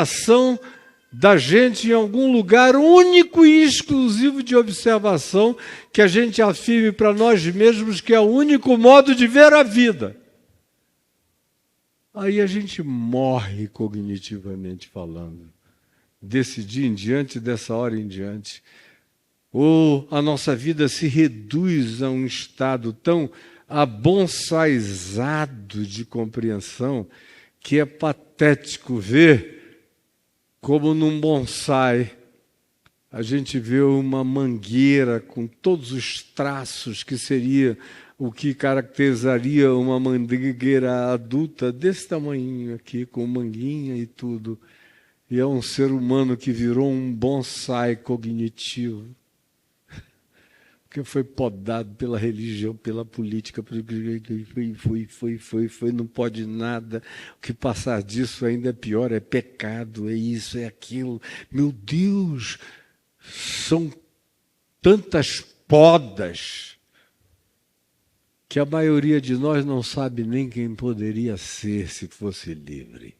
ação da gente em algum lugar único e exclusivo de observação, que a gente afirme para nós mesmos que é o único modo de ver a vida. Aí a gente morre cognitivamente falando, desse dia em diante, dessa hora em diante. Ou a nossa vida se reduz a um estado tão abonsaizado de compreensão que é patético ver como num bonsai a gente vê uma mangueira com todos os traços que seria o que caracterizaria uma mangueira adulta desse tamanho aqui, com manguinha e tudo. E é um ser humano que virou um bonsai cognitivo, porque foi podado pela religião, pela política, foi, não pode nada, o que passar disso ainda é pior, é pecado, é isso, é aquilo. Meu Deus, são tantas podas que a maioria de nós não sabe nem quem poderia ser se fosse livre.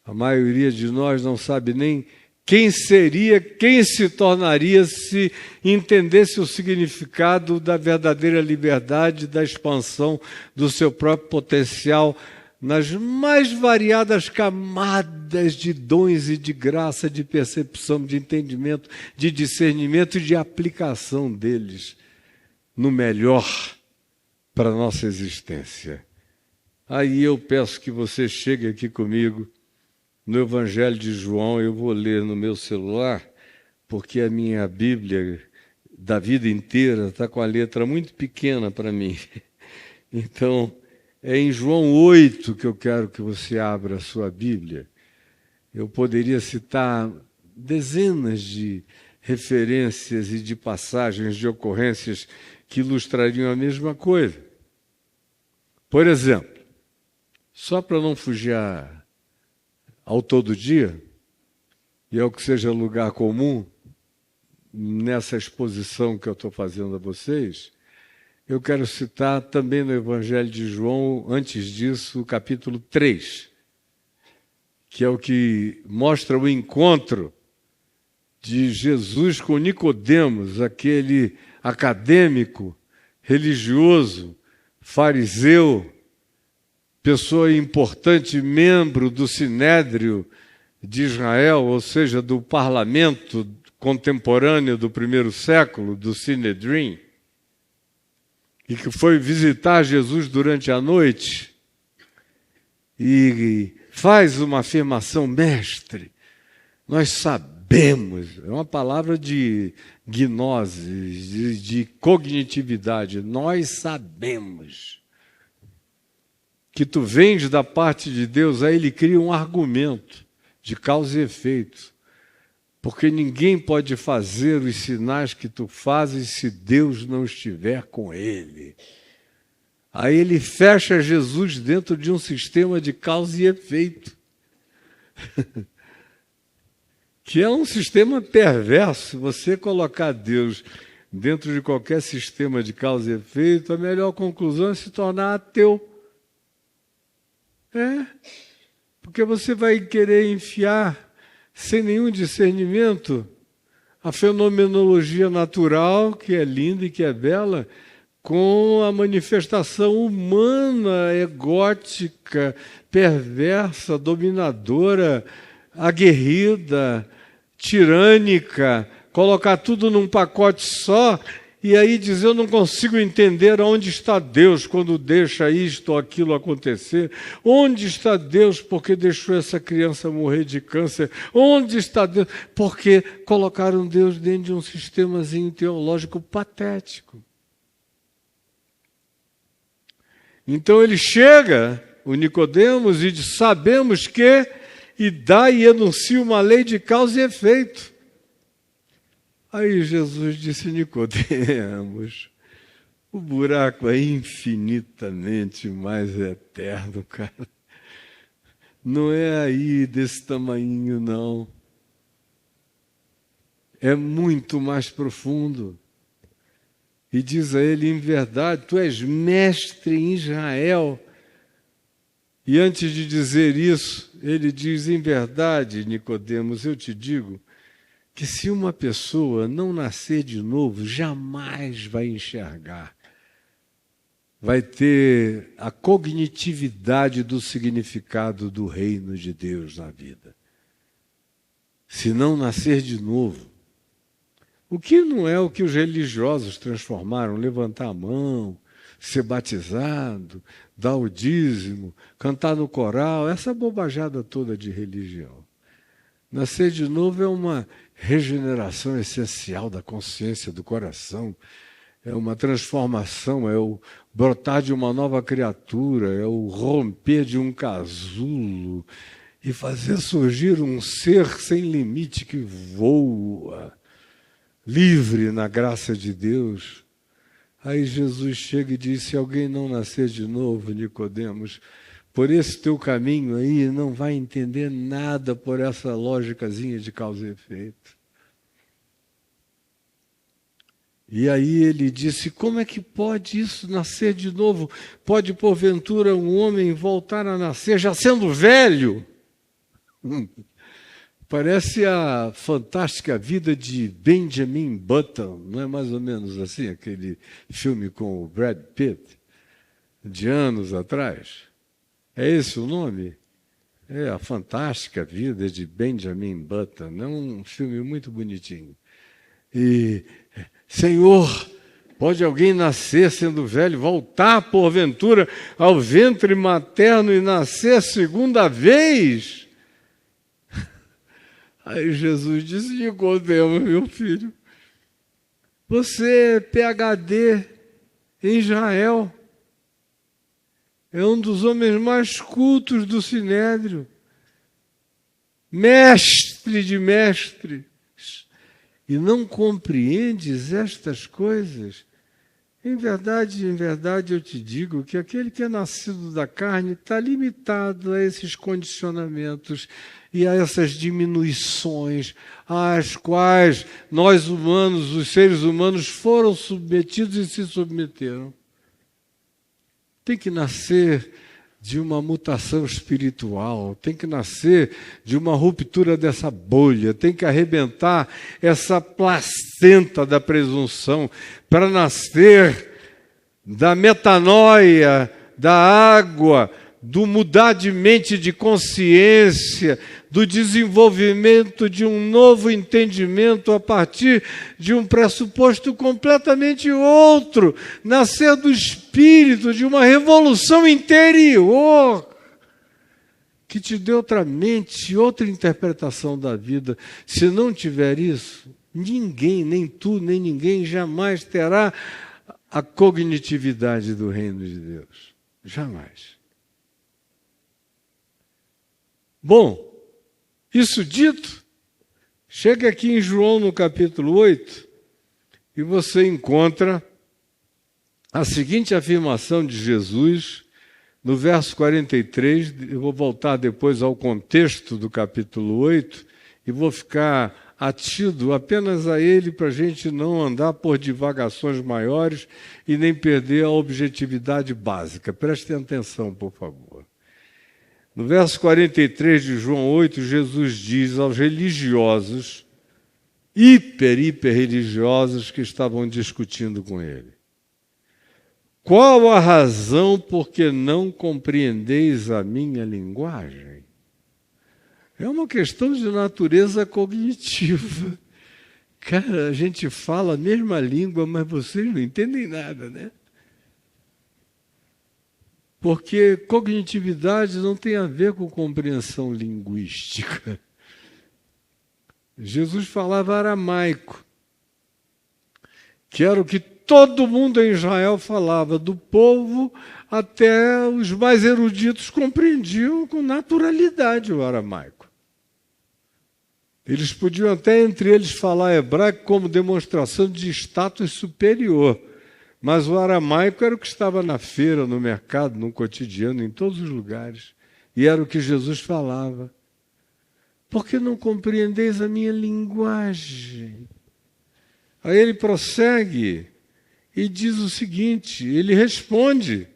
A maioria de nós não sabe nem quem seria, quem se tornaria se entendesse o significado da verdadeira liberdade, da expansão do seu próprio potencial nas mais variadas camadas de dons e de graça, de percepção, de entendimento, de discernimento e de aplicação deles no melhor para a nossa existência. Aí eu peço que você chegue aqui comigo no Evangelho de João. Eu vou ler no meu celular, porque a minha Bíblia da vida inteira está com a letra muito pequena para mim. Então, é em João 8 que eu quero que você abra a sua Bíblia. Eu poderia citar dezenas de referências e de passagens, de ocorrências que ilustrariam a mesma coisa. Por exemplo, só para não fugir ao todo dia, e ao que seja lugar comum, nessa exposição que eu estou fazendo a vocês, eu quero citar também no Evangelho de João, antes disso, o capítulo 3, que é o que mostra o encontro de Jesus com Nicodemos, aquele acadêmico, religioso, fariseu, pessoa importante, membro do Sinédrio de Israel, ou seja, do parlamento contemporâneo do primeiro século, do Sinedrim, e que foi visitar Jesus durante a noite e faz uma afirmação: mestre, nós sabemos, é uma palavra de gnose, de cognitividade, nós sabemos que tu vens da parte de Deus. Aí ele cria um argumento de causa e efeito, porque ninguém pode fazer os sinais que tu fazes se Deus não estiver com ele. Aí ele fecha Jesus dentro de um sistema de causa e efeito, que é um sistema perverso. Se você colocar Deus dentro de qualquer sistema de causa e efeito, a melhor conclusão é se tornar ateu. Porque você vai querer enfiar, sem nenhum discernimento, a fenomenologia natural, que é linda e que é bela, com a manifestação humana, egótica, perversa, dominadora, aguerrida, tirânica, colocar tudo num pacote só e aí dizer: eu não consigo entender onde está Deus quando deixa isto ou aquilo acontecer. Onde está Deus porque deixou essa criança morrer de câncer? Onde está Deus? Porque colocaram Deus dentro de um sistemazinho teológico patético. Então ele chega, o Nicodemos, e diz: sabemos que, e dá e enuncia uma lei de causa e efeito. Aí Jesus disse: Nicodemos, o buraco é infinitamente mais eterno, cara. Não é aí desse tamanho, não. É muito mais profundo. E diz a ele: em verdade, tu és mestre em Israel E antes de dizer isso, ele diz: em verdade, Nicodemos, eu te digo que se uma pessoa não nascer de novo, jamais vai enxergar, vai ter a cognitividade do significado do reino de Deus na vida. Se não nascer de novo. O que não é o que os religiosos transformaram: levantar a mão, ser batizado, dar o dízimo, cantar no coral, essa bobajada toda de religião. Nascer de novo é uma regeneração essencial da consciência, do coração, é uma transformação, é o brotar de uma nova criatura, é o romper de um casulo e fazer surgir um ser sem limite que voa, livre na graça de Deus. Aí Jesus chega e diz: se alguém não nascer de novo, Nicodemos, por esse teu caminho aí, não vai entender nada por essa lógicazinha de causa e efeito. E aí ele disse: como é que pode isso, nascer de novo? Pode, porventura, um homem voltar a nascer já sendo velho? Parece a fantástica vida de Benjamin Button, não é mais ou menos assim, aquele filme com o Brad Pitt, de anos atrás? É esse o nome? É a fantástica vida de Benjamin Button, é um filme muito bonitinho. E, Senhor, pode alguém nascer sendo velho, voltar porventura ao ventre materno e nascer segunda vez? Aí Jesus disse: Nicodemo, meu filho, você é PhD em Israel, é um dos homens mais cultos do Sinédrio, mestre de mestres, e não compreendes estas coisas? Em verdade eu te digo que aquele que é nascido da carne está limitado a esses condicionamentos e a essas diminuições às quais nós humanos, os seres humanos, foram submetidos e se submeteram. Tem que nascer de uma mutação espiritual, tem que nascer de uma ruptura dessa bolha, tem que arrebentar essa placenta da presunção para nascer da metanoia, da água, do mudar de mente, de consciência, do desenvolvimento de um novo entendimento a partir de um pressuposto completamente outro, nascer do espírito, de uma revolução interior, que te dê outra mente, outra interpretação da vida. Se não tiver isso, ninguém, nem tu, nem ninguém, jamais terá a cognitividade do reino de Deus. Jamais. Bom, isso dito, chega aqui em João no capítulo 8 e você encontra a seguinte afirmação de Jesus no verso 43. Eu vou voltar depois ao contexto do capítulo 8 e vou ficar atido apenas a ele para a gente não andar por divagações maiores e nem perder a objetividade básica. Prestem atenção, por favor. No verso 43 de João 8, Jesus diz aos religiosos, hiper religiosos, que estavam discutindo com ele: qual a razão por que não compreendeis a minha linguagem? É uma questão de natureza cognitiva. Cara, a gente fala a mesma língua, mas vocês não entendem nada, né? Porque cognitividade não tem a ver com compreensão linguística. Jesus falava aramaico, que era o que todo mundo em Israel falava, do povo até os mais eruditos compreendiam com naturalidade o aramaico. Eles podiam até entre eles falar hebraico como demonstração de status superior. Mas o aramaico era o que estava na feira, no mercado, no cotidiano, em todos os lugares. E era o que Jesus falava. Por que não compreendeis a minha linguagem? Aí ele prossegue e diz o seguinte, ele responde: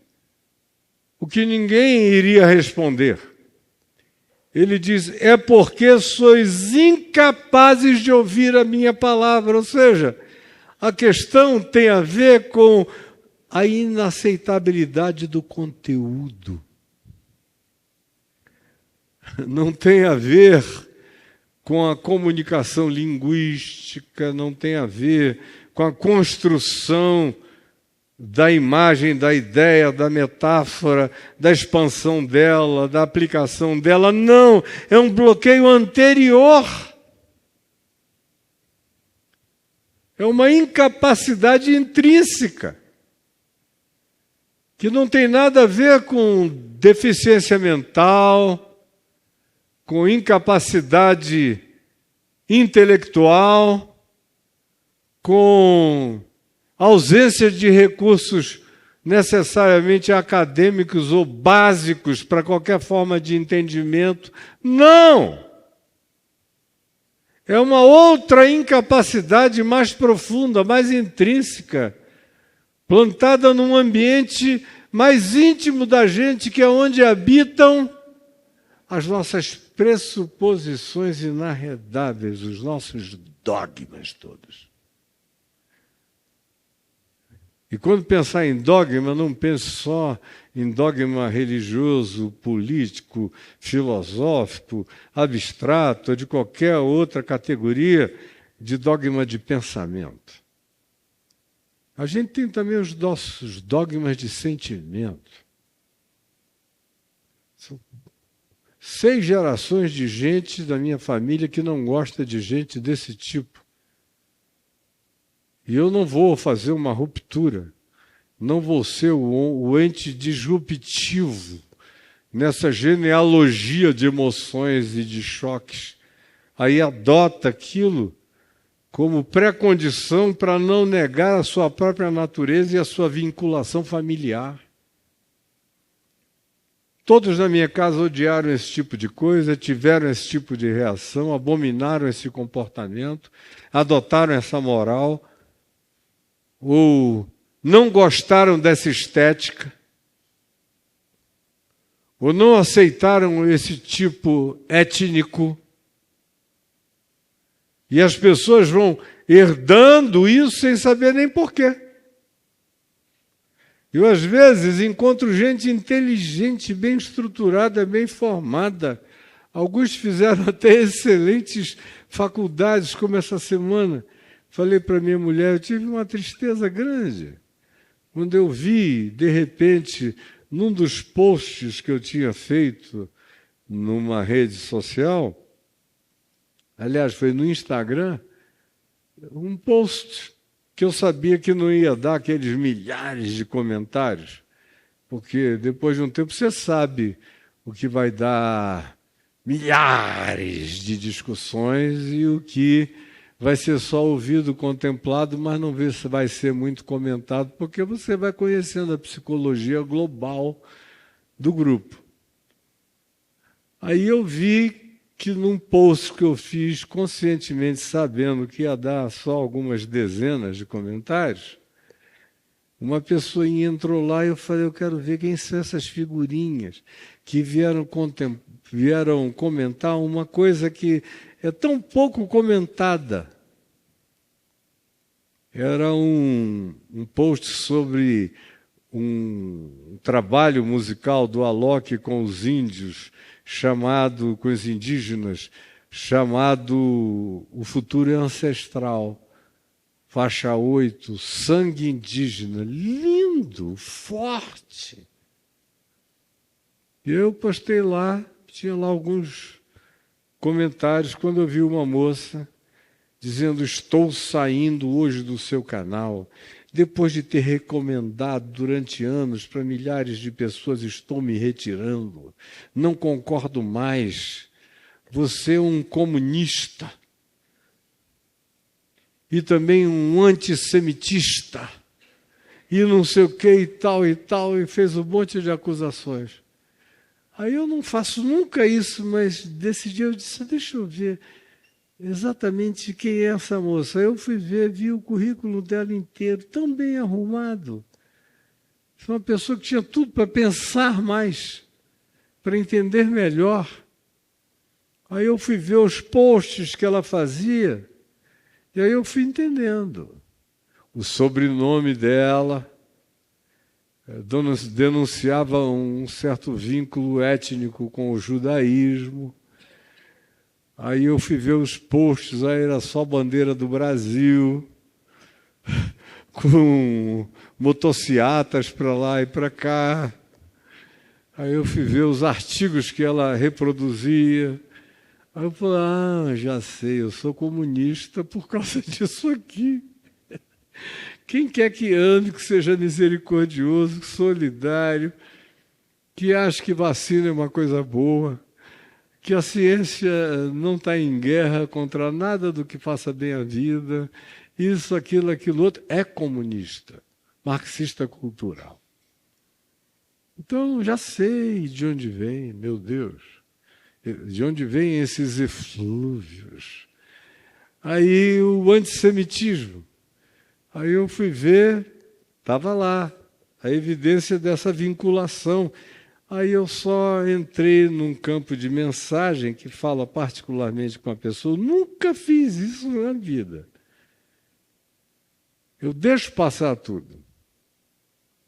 o que ninguém iria responder. Ele diz, é porque sois incapazes de ouvir a minha palavra. Ou seja, a questão tem a ver com a inaceitabilidade do conteúdo. Não tem a ver com a comunicação linguística, não tem a ver com a construção da imagem, da ideia, da metáfora, da expansão dela, da aplicação dela. Não, é um bloqueio anterior. É uma incapacidade intrínseca, que não tem nada a ver com deficiência mental, com incapacidade intelectual, com ausência de recursos necessariamente acadêmicos ou básicos para qualquer forma de entendimento. Não! É uma outra incapacidade mais profunda, mais intrínseca, plantada num ambiente mais íntimo da gente, que é onde habitam as nossas pressuposições inarredáveis, os nossos dogmas todos. E quando pensar em dogma, não pense só em dogma religioso, político, filosófico, abstrato, ou de qualquer outra categoria de dogma de pensamento. A gente tem também os nossos dogmas de sentimento. São 6 gerações de gente da minha família que não gosta de gente desse tipo. E eu não vou fazer uma ruptura, não vou ser o ente disruptivo nessa genealogia de emoções e de choques. Aí adota aquilo como pré-condição para não negar a sua própria natureza e a sua vinculação familiar. Todos na minha casa odiaram esse tipo de coisa, tiveram esse tipo de reação, abominaram esse comportamento, adotaram essa moral, ou não gostaram dessa estética, ou não aceitaram esse tipo étnico. E as pessoas vão herdando isso sem saber nem porquê. Eu, às vezes, encontro gente inteligente, bem estruturada, bem formada. Alguns fizeram até excelentes faculdades, como essa semana. Falei para minha mulher, eu tive uma tristeza grande. Quando eu vi, de repente, num dos posts que eu tinha feito numa rede social, aliás, foi no Instagram, um post que eu sabia que não ia dar aqueles milhares de comentários, porque depois de um tempo você sabe o que vai dar milhares de discussões e o que vai ser só ouvido, contemplado, mas não vai ser muito comentado, porque você vai conhecendo a psicologia global do grupo. Aí eu vi que num post que eu fiz, conscientemente sabendo que ia dar só algumas dezenas de comentários, uma pessoa entrou lá e eu falei, eu quero ver quem são essas figurinhas que vieram comentar uma coisa que é tão pouco comentada. Era um post sobre um trabalho musical do Alok com os índios, com os indígenas, chamado O Futuro é Ancestral. Faixa 8, Sangue Indígena. Lindo, forte. E eu postei lá, tinha lá alguns comentários, quando eu vi uma moça dizendo, estou saindo hoje do seu canal, depois de ter recomendado durante anos para milhares de pessoas, estou me retirando, não concordo mais, você é um comunista e também um antissemitista, e não sei o que e tal, e fez um monte de acusações. Aí eu não faço nunca isso, mas desse dia eu disse, deixa eu ver exatamente quem é essa moça. Eu fui ver, vi o currículo dela inteiro, tão bem arrumado. Foi uma pessoa que tinha tudo para pensar mais, para entender melhor. Aí eu fui ver os posts que ela fazia, e aí eu fui entendendo. O sobrenome dela denunciava um certo vínculo étnico com o judaísmo. Aí eu fui ver os posts, aí era só bandeira do Brasil, com motocicletas para lá e para cá. Aí eu fui ver os artigos que ela reproduzia. Aí eu falei, já sei, eu sou comunista por causa disso aqui. Quem quer que ame, que seja misericordioso, solidário, que ache que vacina é uma coisa boa, que a ciência não está em guerra contra nada do que faça bem a vida, isso, aquilo, aquilo outro, é comunista, marxista cultural. Então, já sei de onde vem, meu Deus, de onde vêm esses eflúvios. Aí o antissemitismo. Aí eu fui ver, estava lá, a evidência dessa vinculação. Aí eu só entrei num campo de mensagem que fala particularmente com a pessoa. Nunca fiz isso na vida. Eu deixo passar tudo.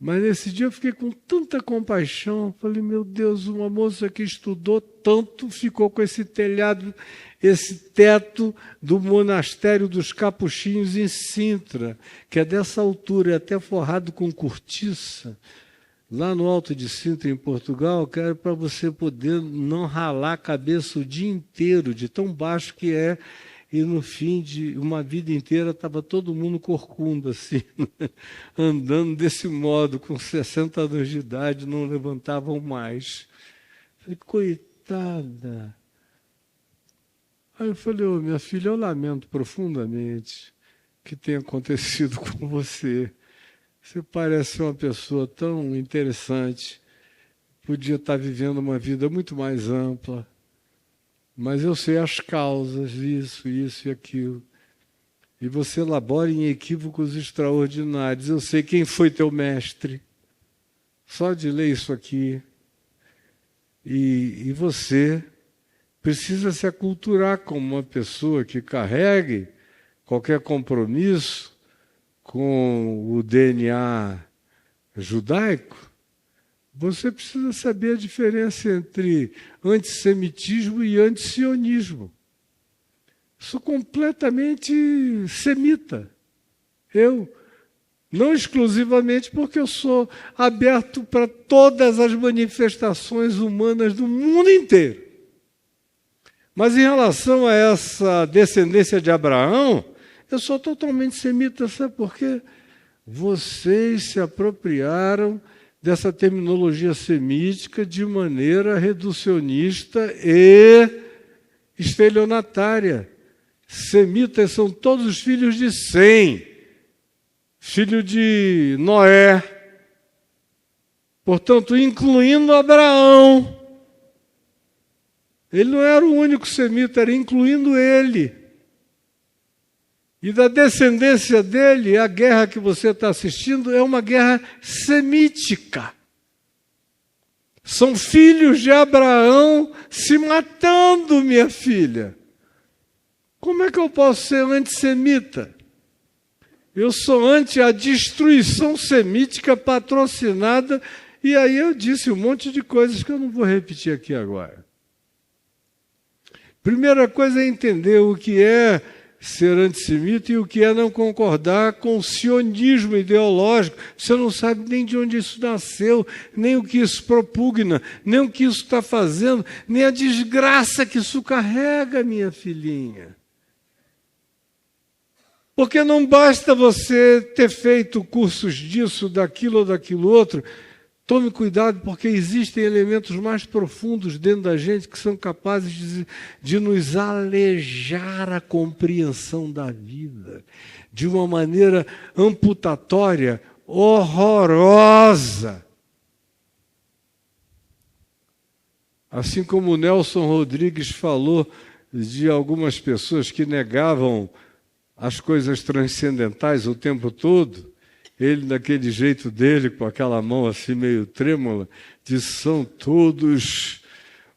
Mas nesse dia eu fiquei com tanta compaixão. Falei, meu Deus, uma moça que estudou tanto ficou com esse telhado, esse teto do monastério dos Capuchinhos em Sintra, que é dessa altura, é até forrado com cortiça, lá no Alto de Sintra, em Portugal, que era para você poder não ralar a cabeça o dia inteiro, de tão baixo que é. E no fim de uma vida inteira estava todo mundo corcunda, assim, andando desse modo, com 60 anos de idade, não levantavam mais. Falei, coitada. Aí eu falei, minha filha, eu lamento profundamente que tenha acontecido com você. Você parece uma pessoa tão interessante, podia estar vivendo uma vida muito mais ampla. Mas eu sei as causas, isso e aquilo. E você elabora em equívocos extraordinários. Eu sei quem foi teu mestre. Só de ler isso aqui. E você precisa se aculturar como uma pessoa que carregue qualquer compromisso com o DNA judaico. Você precisa saber a diferença entre antissemitismo e antisionismo. Sou completamente semita. Eu, não exclusivamente porque eu sou aberto para todas as manifestações humanas do mundo inteiro. Mas em relação a essa descendência de Abraão, eu sou totalmente semita, sabe por quê? Vocês se apropriaram dessa terminologia semítica de maneira reducionista e estelionatária. Semitas são todos os filhos de Sem, filho de Noé, portanto, incluindo Abraão. Ele não era o único semita, era incluindo ele. E da descendência dele, a guerra que você está assistindo é uma guerra semítica. São filhos de Abraão se matando, minha filha. Como é que eu posso ser antissemita? Eu sou anti a destruição semítica patrocinada. E aí eu disse um monte de coisas que eu não vou repetir aqui agora. Primeira coisa é entender o que é ser antissemita e o que é não concordar com o sionismo ideológico. Você não sabe nem de onde isso nasceu, nem o que isso propugna, nem o que isso está fazendo, nem a desgraça que isso carrega, minha filhinha. Porque não basta você ter feito cursos disso, daquilo ou daquilo outro. Tome cuidado, porque existem elementos mais profundos dentro da gente que são capazes de nos alejar a compreensão da vida de uma maneira amputatória, horrorosa. Assim como o Nelson Rodrigues falou de algumas pessoas que negavam as coisas transcendentais o tempo todo, ele, daquele jeito dele, com aquela mão assim meio trêmula, disse: são todos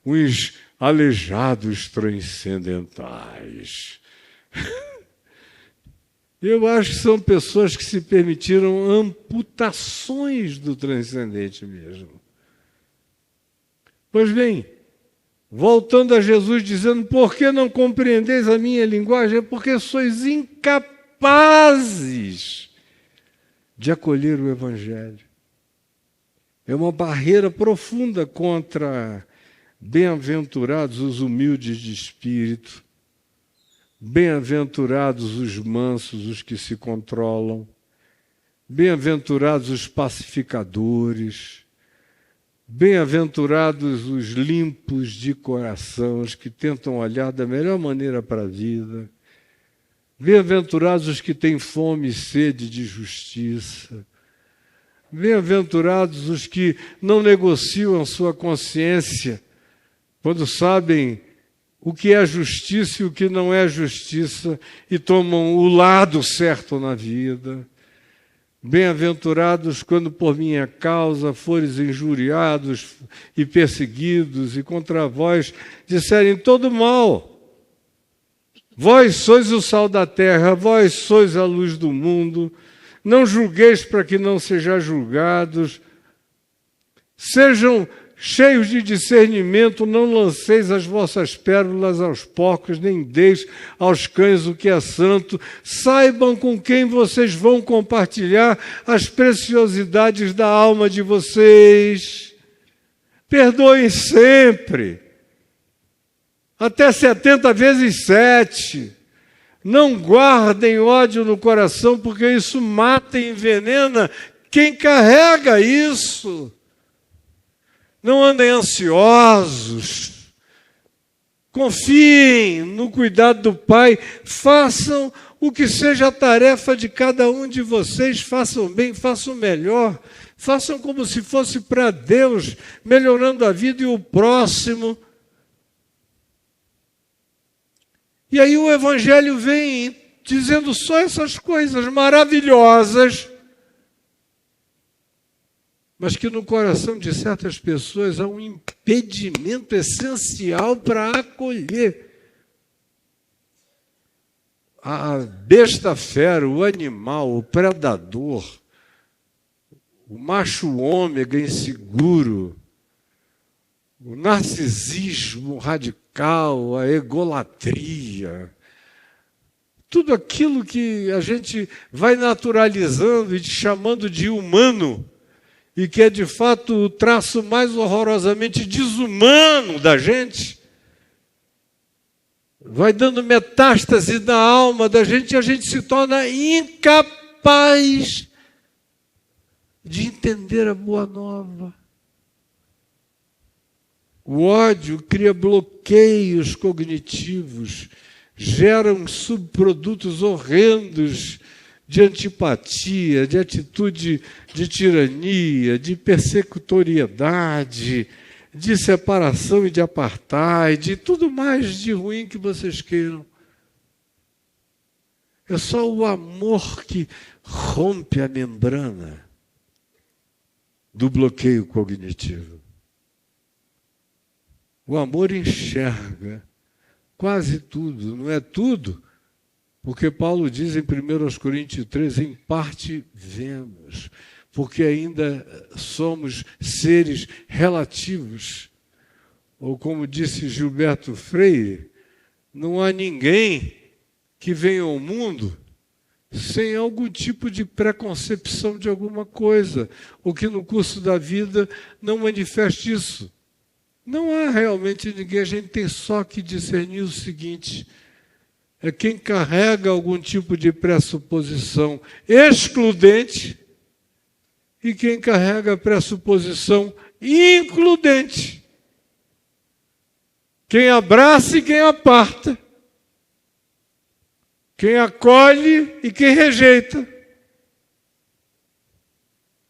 uns aleijados transcendentais. Eu acho que são pessoas que se permitiram amputações do transcendente mesmo. Pois bem, voltando a Jesus dizendo: por que não compreendeis a minha linguagem? É porque sois incapazes de acolher o Evangelho. É uma barreira profunda contra bem-aventurados os humildes de espírito, bem-aventurados os mansos, os que se controlam, bem-aventurados os pacificadores, bem-aventurados os limpos de coração, os que tentam olhar da melhor maneira para a vida, bem-aventurados os que têm fome e sede de justiça, bem-aventurados os que não negociam a sua consciência quando sabem o que é justiça e o que não é justiça e tomam o lado certo na vida. Bem-aventurados quando por minha causa fores injuriados e perseguidos e contra vós disserem todo mal. Vós sois o sal da terra, vós sois a luz do mundo. Não julgueis para que não sejais julgados. Sejam cheios de discernimento, não lanceis as vossas pérolas aos porcos, nem deis aos cães o que é santo. Saibam com quem vocês vão compartilhar as preciosidades da alma de vocês. Perdoem sempre, até 70 vezes 7. Não guardem ódio no coração, porque isso mata e envenena quem carrega isso. Não andem ansiosos, confiem no cuidado do Pai, façam o que seja a tarefa de cada um de vocês, façam bem, façam melhor, façam como se fosse para Deus, melhorando a vida e o próximo. E aí o Evangelho vem dizendo só essas coisas maravilhosas, mas que no coração de certas pessoas há um impedimento essencial para acolher. A besta fera, o animal, o predador, o macho ômega inseguro, o narcisismo radical, a egolatria, tudo aquilo que a gente vai naturalizando e chamando de humano, e que é de fato o traço mais horrorosamente desumano da gente, vai dando metástase na alma da gente e a gente se torna incapaz de entender a boa nova. O ódio cria bloqueios cognitivos, gera uns subprodutos horrendos de antipatia, de atitude de tirania, de persecutoriedade, de separação e de apartheid, de tudo mais de ruim que vocês queiram. É só o amor que rompe a membrana do bloqueio cognitivo. O amor enxerga quase tudo, não é tudo, porque Paulo diz em 1 Coríntios 3, em parte vemos, porque ainda somos seres relativos. Ou como disse Gilberto Freire, não há ninguém que venha ao mundo sem algum tipo de preconcepção de alguma coisa, ou que no curso da vida não manifeste isso. Não há realmente ninguém, a gente tem só que discernir o seguinte: é quem carrega algum tipo de pressuposição excludente e quem carrega pressuposição includente. Quem abraça e quem aparta. Quem acolhe e quem rejeita.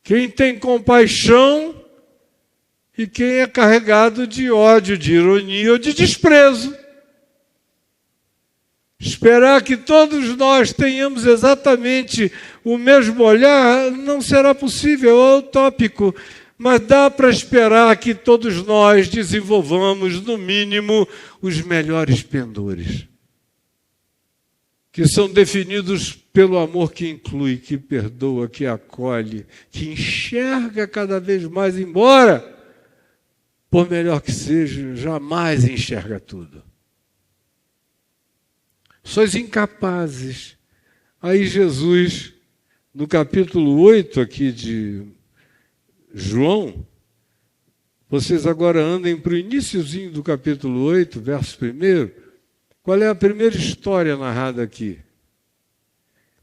Quem tem compaixão e quem é carregado de ódio, de ironia ou de desprezo. Esperar que todos nós tenhamos exatamente o mesmo olhar não será possível, é utópico. Mas dá para esperar que todos nós desenvolvamos, no mínimo, os melhores pendores, que são definidos pelo amor que inclui, que perdoa, que acolhe, que enxerga cada vez mais, embora, por melhor que seja, jamais enxerga tudo. Sois incapazes. Aí Jesus, no capítulo 8 aqui de João, vocês agora andem para o iniciozinho do capítulo 8, verso 1. Qual é a primeira história narrada aqui?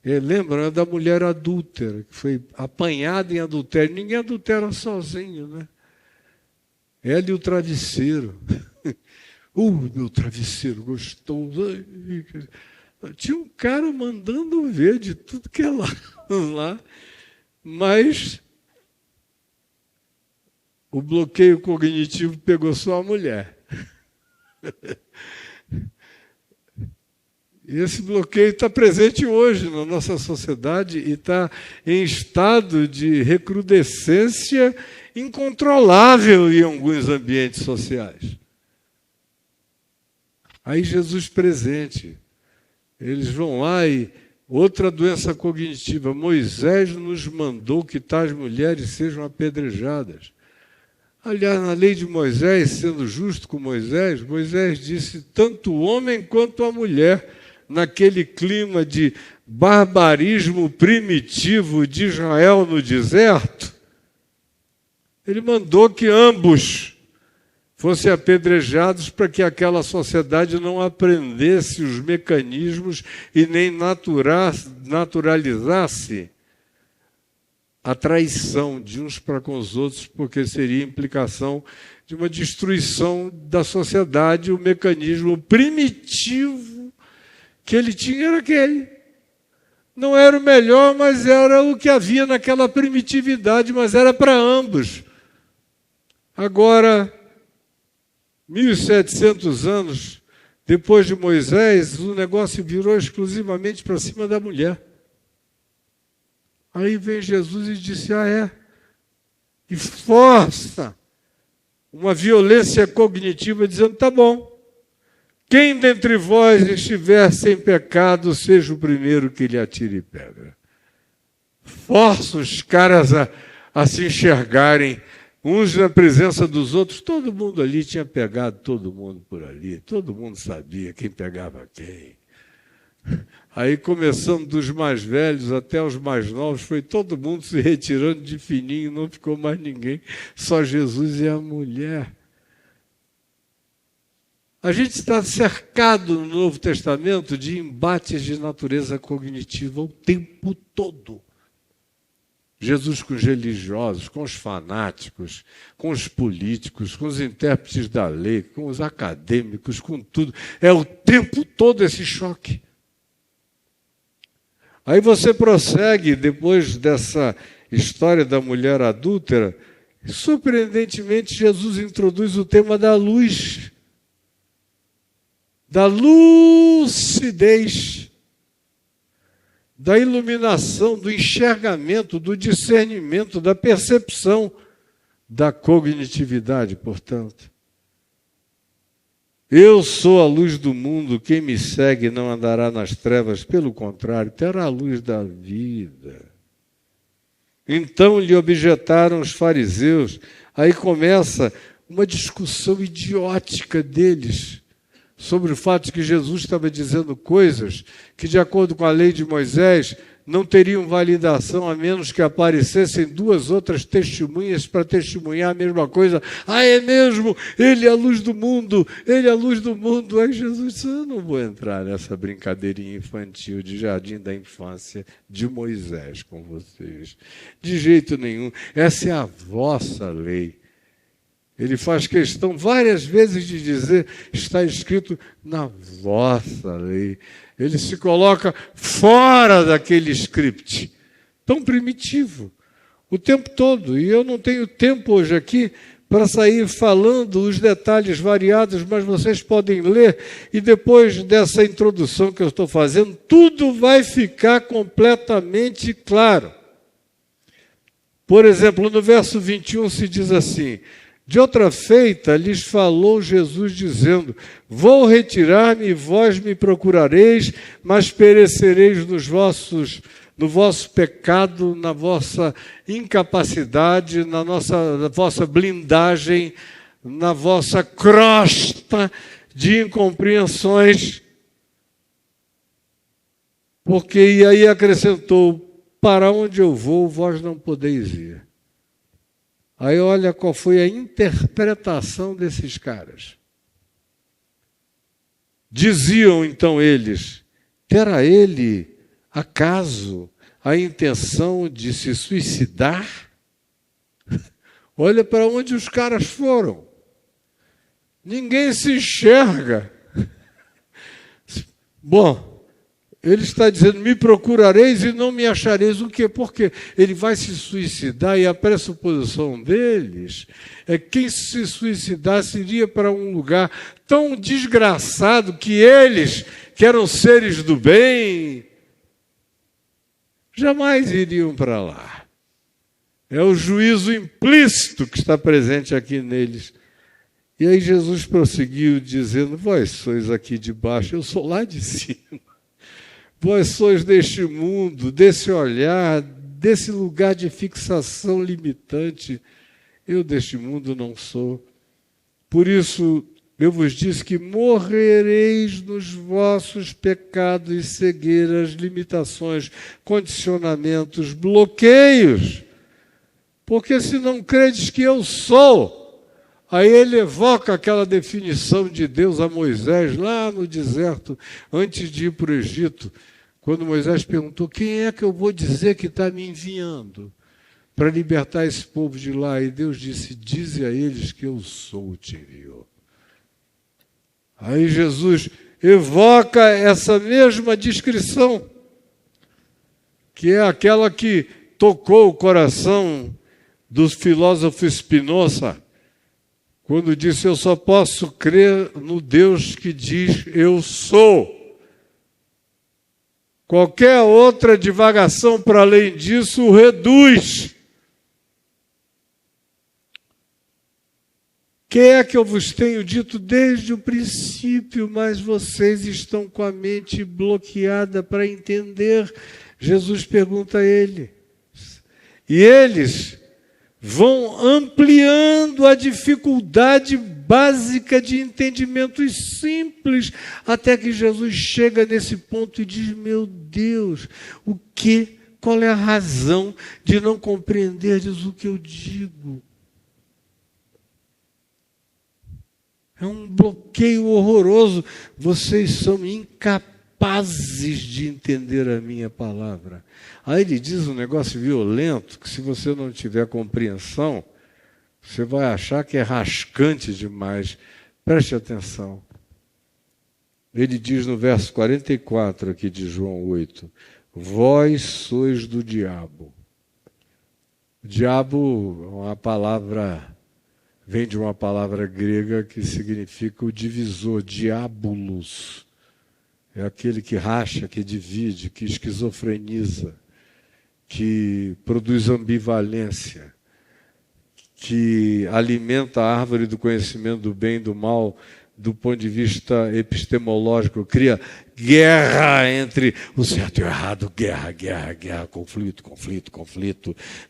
Lembram? É da mulher adúltera, que foi apanhada em adultério. Ninguém adultera sozinho, né? Ela e o travesseiro. Meu travesseiro gostoso. Tinha um cara mandando ver de tudo que é lá. Mas o bloqueio cognitivo pegou só a mulher. E esse bloqueio está presente hoje na nossa sociedade e está em estado de recrudescência incontrolável em alguns ambientes sociais. Aí Jesus presente. Eles vão lá e outra doença cognitiva. Moisés nos mandou que tais mulheres sejam apedrejadas. Aliás, na lei de Moisés, sendo justo com Moisés, Moisés disse tanto o homem quanto a mulher, naquele clima de barbarismo primitivo de Israel no deserto, ele mandou que ambos fossem apedrejados para que aquela sociedade não aprendesse os mecanismos e nem naturalizasse a traição de uns para com os outros, porque seria implicação de uma destruição da sociedade. O mecanismo primitivo que ele tinha era aquele. Não era o melhor, mas era o que havia naquela primitividade, mas era para ambos. Agora, 1.700 anos depois de Moisés, o negócio virou exclusivamente para cima da mulher. Aí vem Jesus e disse, e força uma violência cognitiva, dizendo, tá bom, quem dentre vós estiver sem pecado, seja o primeiro que lhe atire pedra. Força os caras a se enxergarem, uns na presença dos outros. Todo mundo ali tinha pegado todo mundo por ali, todo mundo sabia quem pegava quem. Aí, começando dos mais velhos até os mais novos, foi todo mundo se retirando de fininho, não ficou mais ninguém, só Jesus e a mulher. A gente está cercado no Novo Testamento de embates de natureza cognitiva o tempo todo. Jesus com os religiosos, com os fanáticos, com os políticos, com os intérpretes da lei, com os acadêmicos, com tudo. É o tempo todo esse choque. Aí você prossegue, depois dessa história da mulher adúltera, e, surpreendentemente, Jesus introduz o tema da luz, da lucidez, da iluminação, do enxergamento, do discernimento, da percepção, da cognitividade, portanto. Eu sou a luz do mundo, quem me segue não andará nas trevas, pelo contrário, terá a luz da vida. Então lhe objetaram os fariseus, aí começa uma discussão idiótica deles, sobre o fato de que Jesus estava dizendo coisas que, de acordo com a lei de Moisés, não teriam validação a menos que aparecessem duas outras testemunhas para testemunhar a mesma coisa. É mesmo, ele é a luz do mundo, ele é a luz do mundo. Aí Jesus disse, eu não vou entrar nessa brincadeirinha infantil de jardim da infância de Moisés com vocês. De jeito nenhum, essa é a vossa lei. Ele faz questão várias vezes de dizer, está escrito na vossa lei. Ele se coloca fora daquele script, tão primitivo, o tempo todo. E eu não tenho tempo hoje aqui para sair falando os detalhes variados, mas vocês podem ler e depois dessa introdução que eu estou fazendo, tudo vai ficar completamente claro. Por exemplo, no verso 21 se diz assim: de outra feita lhes falou Jesus dizendo: vou retirar-me e vós me procurareis, mas perecereis no vosso pecado, na vossa incapacidade, na vossa blindagem, na vossa crosta de incompreensões. Porque, e aí acrescentou: para onde eu vou, vós não podeis ir. Aí olha qual foi a interpretação desses caras. Diziam então eles: terá ele, acaso, a intenção de se suicidar? Olha para onde os caras foram. Ninguém se enxerga. Bom, ele está dizendo: me procurareis e não me achareis. O quê? Porque ele vai se suicidar e a pressuposição deles é que quem se suicidasse iria para um lugar tão desgraçado que eles, que eram seres do bem, jamais iriam para lá. É o juízo implícito que está presente aqui neles. E aí Jesus prosseguiu dizendo: vós sois aqui de baixo, eu sou lá de cima. Vós sois deste mundo, desse olhar, desse lugar de fixação limitante. Eu deste mundo não sou. Por isso eu vos disse que morrereis nos vossos pecados e cegueiras, limitações, condicionamentos, bloqueios. Porque se não credes que eu sou... Aí ele evoca aquela definição de Deus a Moisés, lá no deserto, antes de ir para o Egito, quando Moisés perguntou: quem é que eu vou dizer que está me enviando para libertar esse povo de lá? E Deus disse: dize a eles que eu sou, te enviou. Aí Jesus evoca essa mesma descrição, que é aquela que tocou o coração do filósofo Spinoza, quando disse: eu só posso crer no Deus que diz eu sou. Qualquer outra divagação para além disso o reduz. Que é que eu vos tenho dito desde o princípio, mas vocês estão com a mente bloqueada para entender? Jesus pergunta a ele. E eles vão ampliando a dificuldade básica de entendimentos simples, até que Jesus chega nesse ponto e diz: meu Deus, qual é a razão de não compreenderdes o que eu digo? É um bloqueio horroroso. Vocês são incapazes de entender a minha palavra. Aí ele diz um negócio violento, que se você não tiver compreensão, você vai achar que é rascante demais. Preste atenção. Ele diz no verso 44 aqui de João 8, vós sois do diabo. O diabo é uma palavra, vem de uma palavra grega que significa o divisor, diabolos. É aquele que racha, que divide, que esquizofreniza, que produz ambivalência, que alimenta a árvore do conhecimento do bem e do mal do ponto de vista epistemológico, cria guerra entre o certo e o errado, guerra, conflito,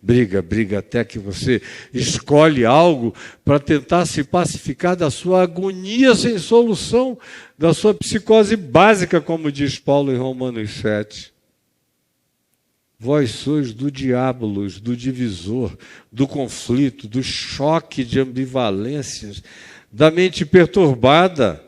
briga, até que você escolhe algo para tentar se pacificar da sua agonia sem solução, da sua psicose básica, como diz Paulo em Romanos 7. Vós sois do diabolos, do divisor, do conflito, do choque de ambivalências, da mente perturbada.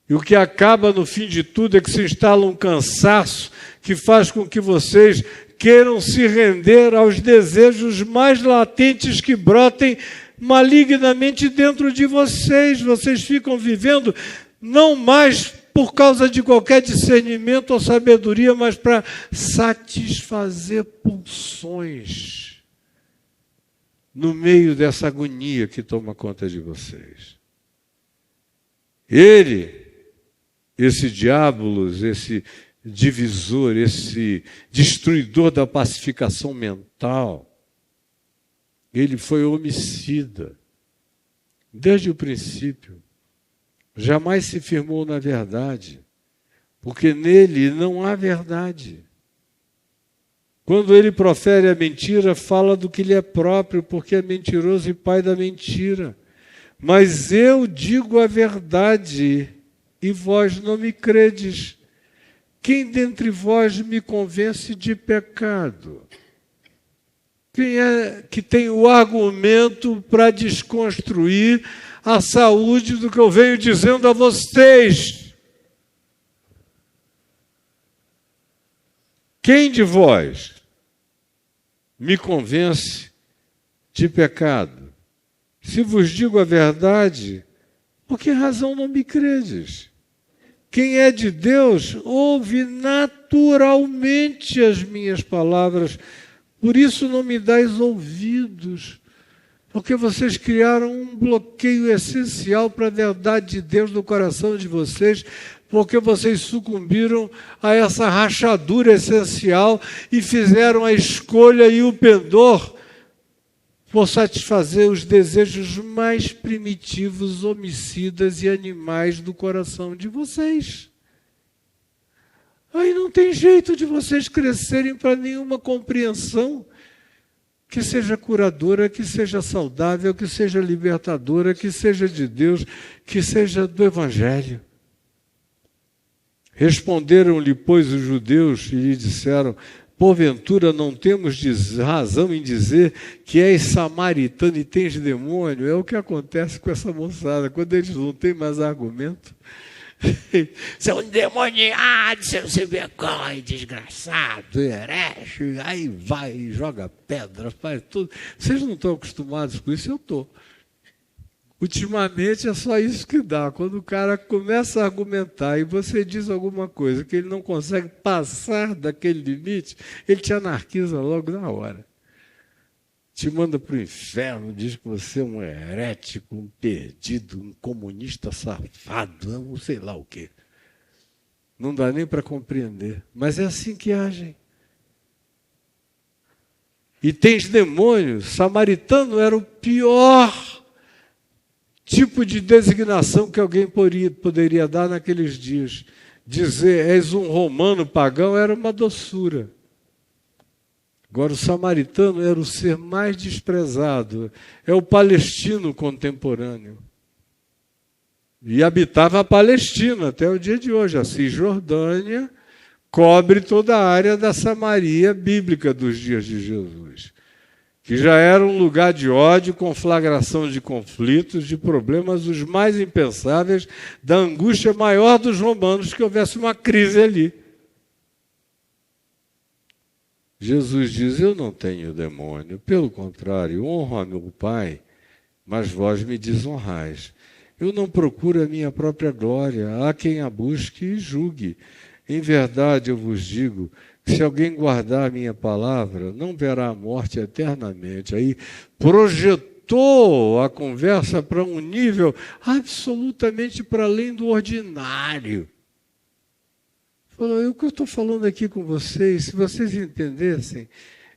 E o que acaba no fim de tudo é que se instala um cansaço que faz com que vocês queiram se render aos desejos mais latentes que brotem malignamente dentro de vocês. Vocês ficam vivendo não mais por causa de qualquer discernimento ou sabedoria, mas para satisfazer pulsões. no meio dessa agonia que toma conta de vocês. Ele, esse diabolos, esse divisor, esse destruidor da pacificação mental, ele foi homicida desde o princípio. Jamais se firmou na verdade, porque nele não há verdade. Quando ele profere a mentira, fala do que lhe é próprio, porque é mentiroso e pai da mentira. Mas eu digo a verdade, e vós não me credes. Quem dentre vós me convence de pecado? Quem é que tem o argumento para desconstruir a saúde do que eu venho dizendo a vocês? Quem de vós me convence de pecado? Se vos digo a verdade, por que razão não me credes? Quem é de Deus ouve naturalmente as minhas palavras. Por isso não me dais ouvidos, porque vocês criaram um bloqueio essencial para a verdade de Deus no coração de vocês, porque vocês sucumbiram a essa rachadura essencial e fizeram a escolha e o pendor por satisfazer os desejos mais primitivos, homicidas e animais do coração de vocês. Aí não tem jeito de vocês crescerem para nenhuma compreensão que seja curadora, que seja saudável, que seja libertadora, que seja de Deus, que seja do Evangelho. Responderam-lhe, pois, os judeus e lhe disseram: porventura não temos razão em dizer que és samaritano e tens demônio? É o que acontece com essa moçada, quando eles não têm mais argumento. Seu endemoniado, seu sem vergonha, desgraçado, herege, aí vai, joga pedra, faz tudo. Vocês não estão acostumados com isso? Eu estou. Ultimamente é só isso que dá. Quando o cara começa a argumentar e você diz alguma coisa que ele não consegue passar daquele limite, ele te anarquiza logo na hora. Te manda para o inferno, diz que você é um herético, um perdido, um comunista safado, não sei lá o quê. Não dá nem para compreender. Mas é assim que agem. E tens demônios. Samaritano era o pior tipo de designação que alguém poderia dar naqueles dias. Dizer, és um romano pagão, era uma doçura. Agora, o samaritano era o ser mais desprezado. É o palestino contemporâneo. E habitava a Palestina até o dia de hoje. A Cisjordânia cobre toda a área da Samaria bíblica dos dias de Jesus, que já era um lugar de ódio, conflagração de conflitos, de problemas os mais impensáveis, da angústia maior dos romanos que houvesse uma crise ali. Jesus diz, eu não tenho demônio, pelo contrário, honro a meu Pai, mas vós me desonrais. Eu não procuro a minha própria glória, há quem a busque e julgue. Em verdade eu vos digo, se alguém guardar a minha palavra, não verá a morte eternamente. Aí projetou a conversa para um nível absolutamente para além do ordinário. Falou, o que eu estou falando aqui com vocês, se vocês entendessem,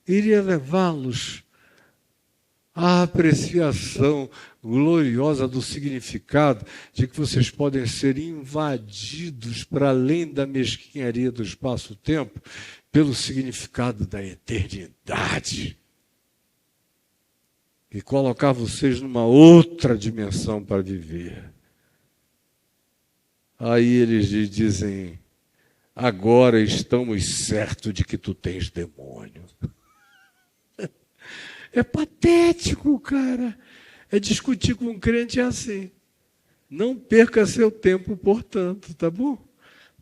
iria levá-los à apreciação gloriosa do significado de que vocês podem ser invadidos para além da mesquinharia do espaço-tempo pelo significado da eternidade e colocar vocês numa outra dimensão para viver. Aí eles lhe dizem, agora estamos certos de que tu tens demônio. É patético, cara. É discutir com um crente assim. Não perca seu tempo, portanto, tá bom?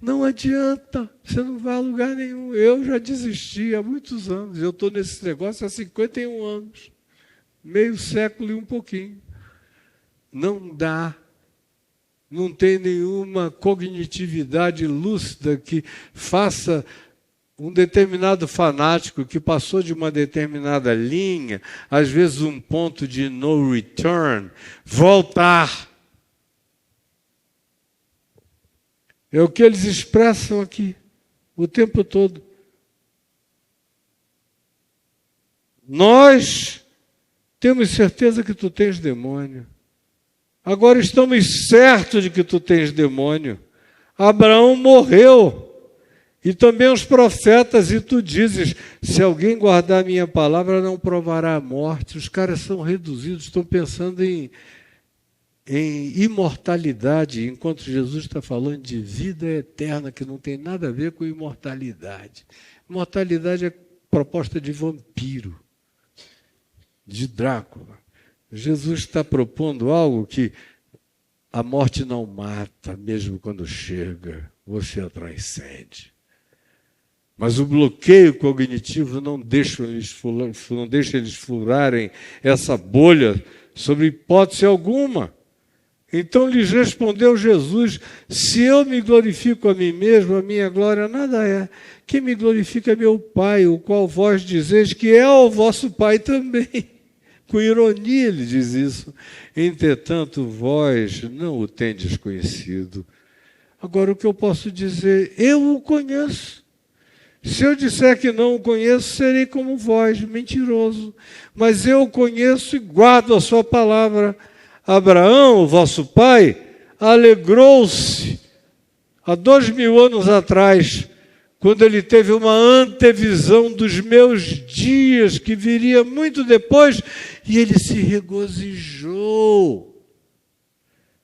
Não adianta, você não vai a lugar nenhum. Eu já desisti há muitos anos. Eu estou nesse negócio há 51 anos. Meio século e um pouquinho. Não dá. Não tem nenhuma cognitividade lúcida que faça um determinado fanático que passou de uma determinada linha, às vezes um ponto de no return, voltar. É o que eles expressam aqui, o tempo todo. Nós temos certeza que tu tens demônio. Agora estamos certos de que tu tens demônio. Abraão morreu. E também os profetas, e tu dizes, se alguém guardar a minha palavra, não provará a morte. Os caras são reduzidos, estão pensando em imortalidade, enquanto Jesus está falando de vida eterna, que não tem nada a ver com imortalidade. Imortalidade é proposta de vampiro, de Drácula. Jesus está propondo algo que a morte não mata, mesmo quando chega, você a transcende. Mas o bloqueio cognitivo não deixa eles furarem essa bolha sobre hipótese alguma. Então lhes respondeu Jesus, se eu me glorifico a mim mesmo, a minha glória nada é. Quem me glorifica é meu Pai, o qual vós dizeis que é o vosso Pai também. Com ironia ele diz isso. Entretanto, vós não o tendes conhecido. Agora o que eu posso dizer? Eu o conheço. Se eu disser que não o conheço, serei como vós, mentiroso. Mas eu o conheço e guardo a sua palavra. Abraão, vosso pai, alegrou-se há 2000 anos atrás, quando ele teve uma antevisão dos meus dias, que viria muito depois, e ele se regozijou.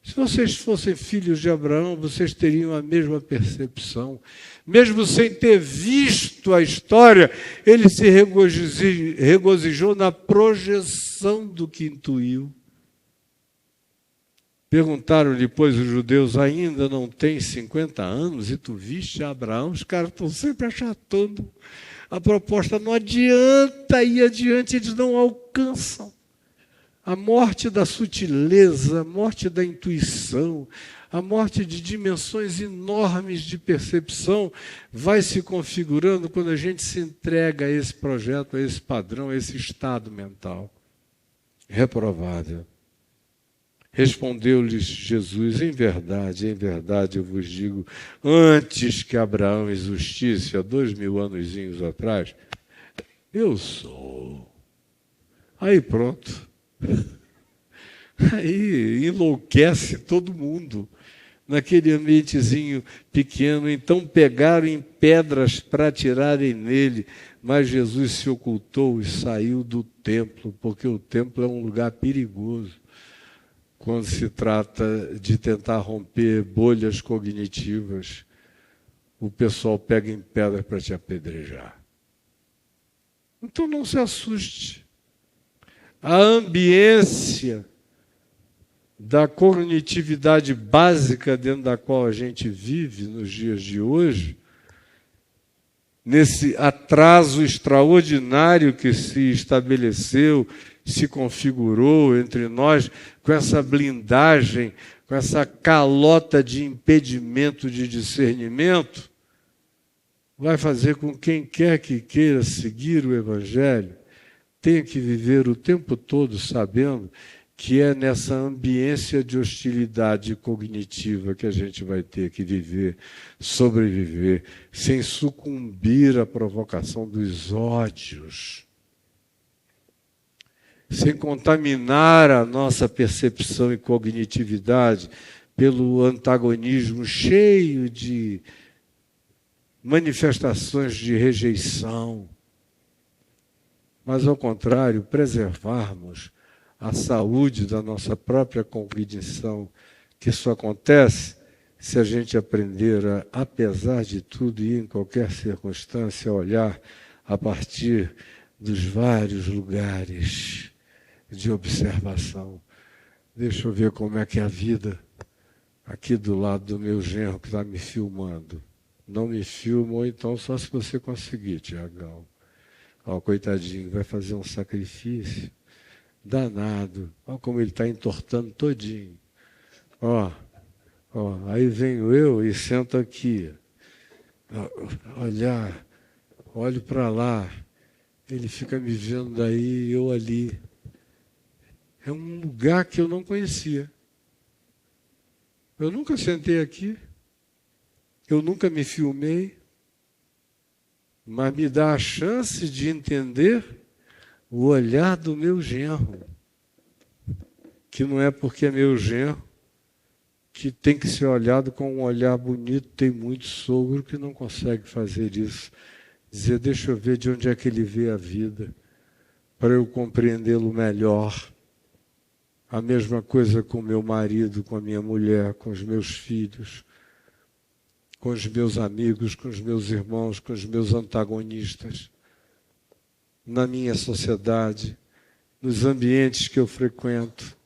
Se vocês fossem filhos de Abraão, vocês teriam a mesma percepção. Mesmo sem ter visto a história, ele se regozijou na projeção do que intuiu. Perguntaram depois os judeus, ainda não tem 50 anos e tu viste Abraão? Os caras estão sempre achatando. A proposta não adianta ir adiante, eles não alcançam. A morte da sutileza, a morte da intuição, a morte de dimensões enormes de percepção vai se configurando quando a gente se entrega a esse projeto, a esse padrão, a esse estado mental reprovável. Respondeu-lhes Jesus, em verdade eu vos digo, antes que Abraão existisse, há 2000 anos atrás, eu sou. Aí pronto. Aí enlouquece todo mundo, naquele ambientezinho pequeno. Então pegaram em pedras para atirarem nele, mas Jesus se ocultou e saiu do templo, porque o templo é um lugar perigoso quando se trata de tentar romper bolhas cognitivas. O pessoal pega em pedra para te apedrejar. Então não se assuste. A ambiência da cognitividade básica dentro da qual a gente vive nos dias de hoje, nesse atraso extraordinário que se estabeleceu, se configurou entre nós, com essa blindagem, com essa calota de impedimento de discernimento, vai fazer com que quem quer que queira seguir o Evangelho tenha que viver o tempo todo sabendo que é nessa ambiência de hostilidade cognitiva que a gente vai ter que viver, sobreviver, sem sucumbir à provocação dos ódios, sem contaminar a nossa percepção e cognitividade pelo antagonismo cheio de manifestações de rejeição, mas, ao contrário, preservarmos a saúde da nossa própria cognição, que isso acontece se a gente aprender a, apesar de tudo e em qualquer circunstância, olhar a partir dos vários lugares de observação. Deixa eu ver como é que é a vida aqui do lado do meu genro que está me filmando. Não me filma, ou então só se você conseguir, Tiagão. Ó, coitadinho, vai fazer um sacrifício danado. Olha como ele está entortando todinho. Ó, aí venho eu e sento aqui. Olhar olho para lá, ele fica me vendo daí, eu ali. É um lugar que eu não conhecia. Eu nunca sentei aqui, eu nunca me filmei, mas me dá a chance de entender o olhar do meu genro, que não é porque é meu genro que tem que ser olhado com um olhar bonito. Tem muito sogro que não consegue fazer isso. Dizer, deixa eu ver de onde é que ele vê a vida, para eu compreendê-lo melhor. A mesma coisa com meu marido, com a minha mulher, com os meus filhos, com os meus amigos, com os meus irmãos, com os meus antagonistas, na minha sociedade, nos ambientes que eu frequento.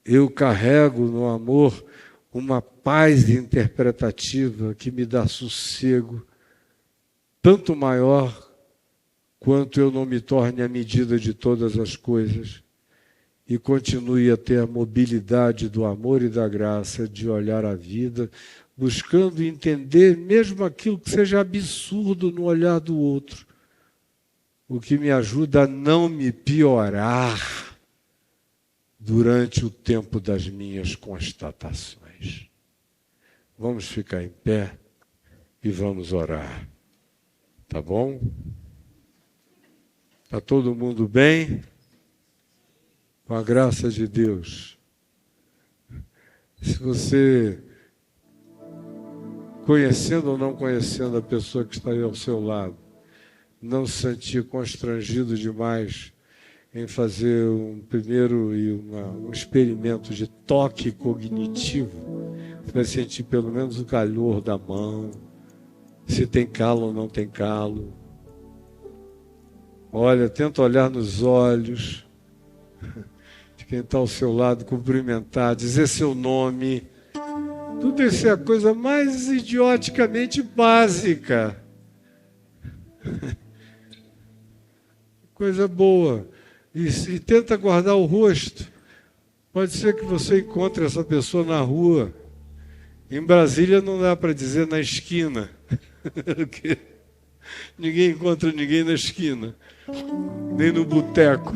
Eu carrego no amor uma paz interpretativa que me dá sossego, tanto maior quanto eu não me torne a medida de todas as coisas e continue a ter a mobilidade do amor e da graça de olhar a vida, buscando entender mesmo aquilo que seja absurdo no olhar do outro, o que me ajuda a não me piorar durante o tempo das minhas constatações. Vamos ficar em pé e vamos orar. Tá bom? Está todo mundo bem? Com a graça de Deus. Se você, conhecendo ou não conhecendo a pessoa que está aí ao seu lado, não se sentir constrangido demais em fazer um experimento de toque cognitivo, você vai sentir pelo menos o calor da mão, se tem calo ou não tem calo. Olha, tenta olhar nos olhos de quem está ao seu lado, cumprimentar, dizer seu nome. Tudo isso é a coisa mais idioticamente básica. Coisa boa. E tenta guardar o rosto. Pode ser que você encontre essa pessoa na rua. Em Brasília não dá para dizer na esquina. Porque ninguém encontra ninguém na esquina. Nem no boteco.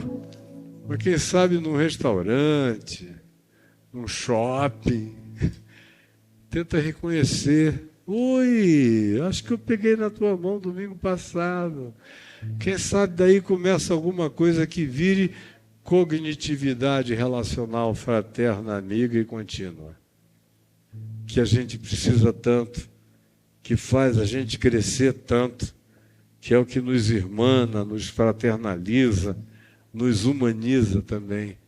Mas quem sabe num restaurante, num shopping. Tenta reconhecer. Oi, acho que eu peguei na tua mão domingo passado. Quem sabe daí começa alguma coisa que vire cognitividade relacional, fraterna, amiga e contínua. Que a gente precisa tanto, que faz a gente crescer tanto, que é o que nos irmana, nos fraternaliza, nos humaniza também.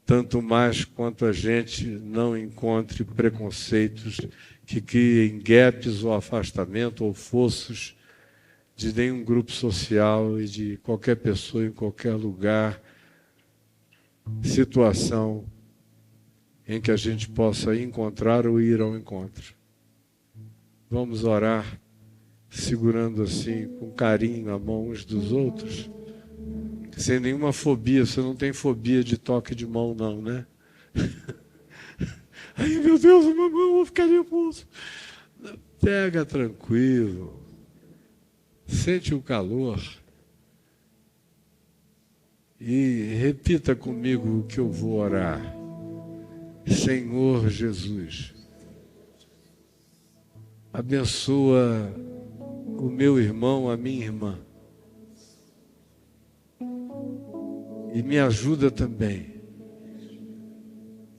Tanto mais quanto a gente não encontre preconceitos que criem gaps ou afastamento ou fossos de nenhum grupo social e de qualquer pessoa em qualquer lugar, situação em que a gente possa encontrar ou ir ao encontro. Vamos orar segurando assim, com carinho, a mão uns dos outros, sem nenhuma fobia. Você não tem fobia de toque de mão não, né? Ai, meu Deus, uma mão, eu vou ficar nervoso. Pega tranquilo. Sente o calor e repita comigo o que eu vou orar. Senhor Jesus, abençoa o meu irmão, a minha irmã, e me ajuda também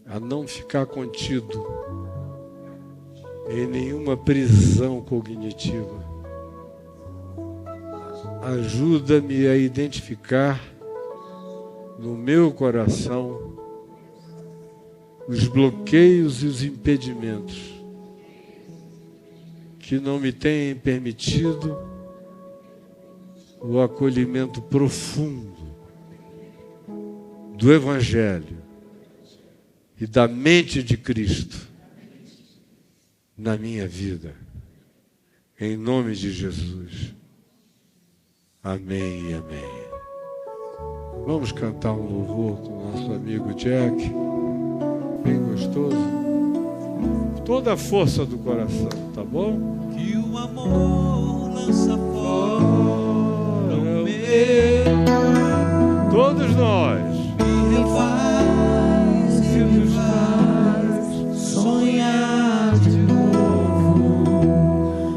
a não ficar contido em nenhuma prisão cognitiva. Ajuda-me a identificar no meu coração os bloqueios e os impedimentos que não me têm permitido o acolhimento profundo do Evangelho e da mente de Cristo na minha vida. Em nome de Jesus. Amém e amém. Vamos cantar um louvor com o nosso amigo Jack, bem gostoso. Toda a força do coração, tá bom? Que o amor lança fora o medo. Todos nós. Me faz sonhar de novo.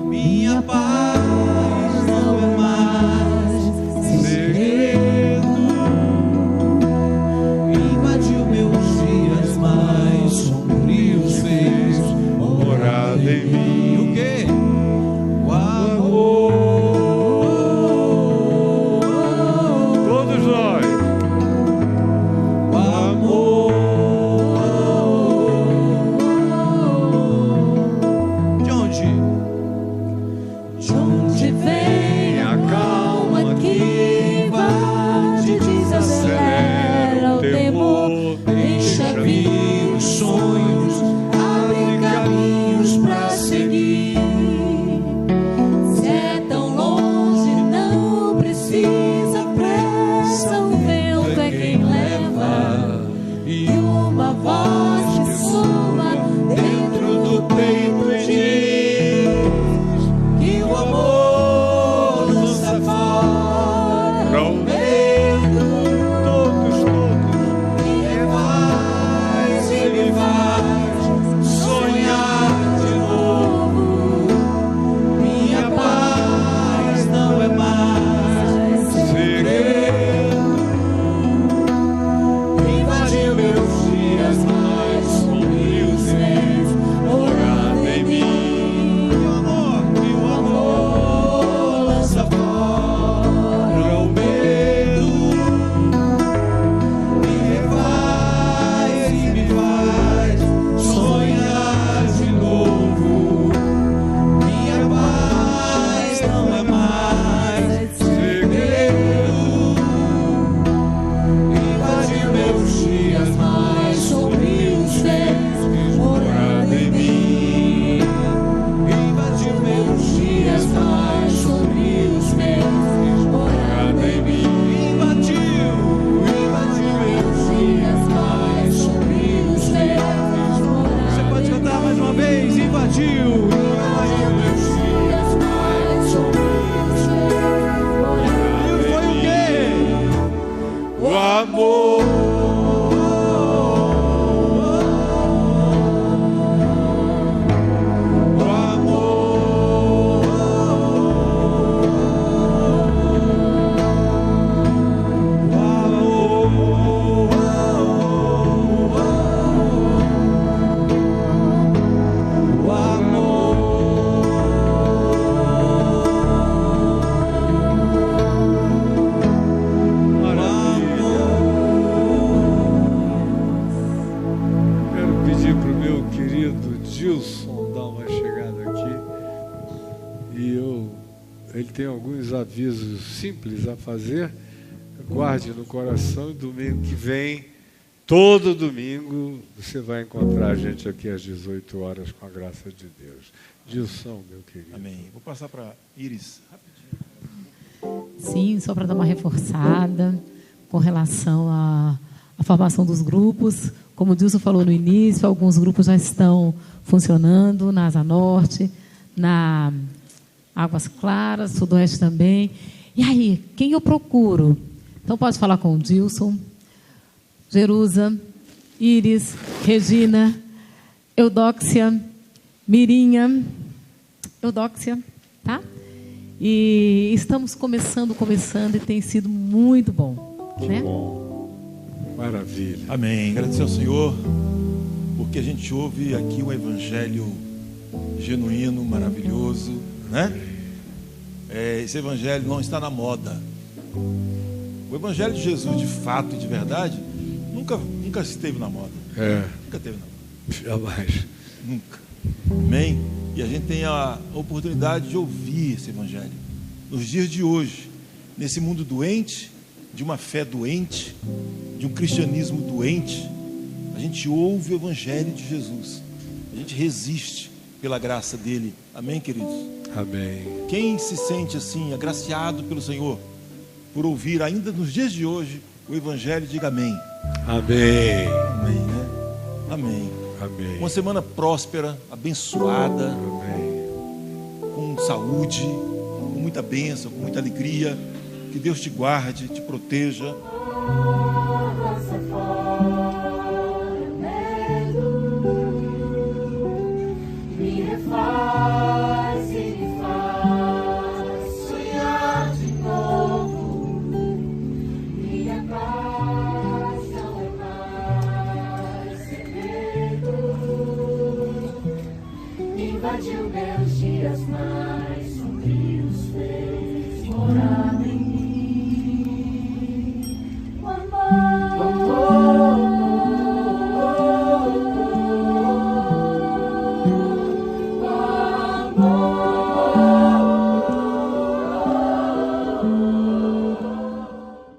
Minha paz não é mais segredo. Invadiu meus dias mais sombrios, fez morada em mim. O quê? O amor. Todos nós. O amor. De onde? De onde vem a calma que invade, desacelera o temor, deixa vir os sonhos, abre caminhos pra seguir. Se é tão longe, não precisa pressa, o vento é quem leva. E uma voz que soa dentro do peito diz que o amor lança fora o medo. Todos. Me faz sonhar de novo. Minha paz não é mais segredo. Invadiu meus dias mais sombrios, fez morada em mim. E o amor lança fora o medo. Me faz sonhar de novo. Minha paz não é mais segredo. Invadiu meus dias mais sombrios, fez morada em mim. Invadiu meus dias mais sombrios, fez morada em mim. Invadiu meus dias mais sombrios, fez morada. Você pode cantar mais uma vez? Invadiu meus dias mais sombrios, fez morada. E foi o quê? O amor. O amor. O amor. Quero pedir para o meu querido Dilson dar uma chegada aqui. Ele tem alguns avisos simples a fazer. Guarde no coração, e domingo que vem, todo domingo, você vai encontrar a gente aqui às 18 horas com a graça de Deus. Dilson, meu querido. Amém. Vou passar para Iris rapidinho. Sim, só para dar uma reforçada com relação à formação dos grupos. Como o Dilson falou no início, alguns grupos já estão funcionando na Asa Norte, na Águas Claras, Sudoeste também. E aí, quem eu procuro? Então, pode falar com o Dilson, Jerusa, Iris, Regina, Eudóxia, Mirinha, Eudóxia, tá? E estamos começando e tem sido muito bom, né? Bom. Maravilha. Amém. Agradecer ao Senhor, porque a gente ouve aqui um evangelho genuíno, maravilhoso, né? Esse evangelho não está na moda. O evangelho de Jesus, de fato e de verdade, nunca esteve na moda. Nunca esteve na moda. Jamais. Nunca. Amém? E a gente tem a oportunidade de ouvir esse evangelho nos dias de hoje, nesse mundo doente, de uma fé doente, de um cristianismo doente. A gente ouve o evangelho de Jesus, a gente resiste pela graça dele. Amém, queridos? Amém. Quem se sente assim, agraciado pelo Senhor, por ouvir ainda nos dias de hoje o evangelho, diga amém. Amém. Amém, né? Amém. Amém. Uma semana próspera, abençoada, Amém. com com saúde, com muita bênção, com muita alegria. Que Deus te guarde, te proteja. Me refaz e me faz sonhar de novo. Minha paz não é mais segredo. Invadiu meus dias mais sombrios, fez morada em mim. O amor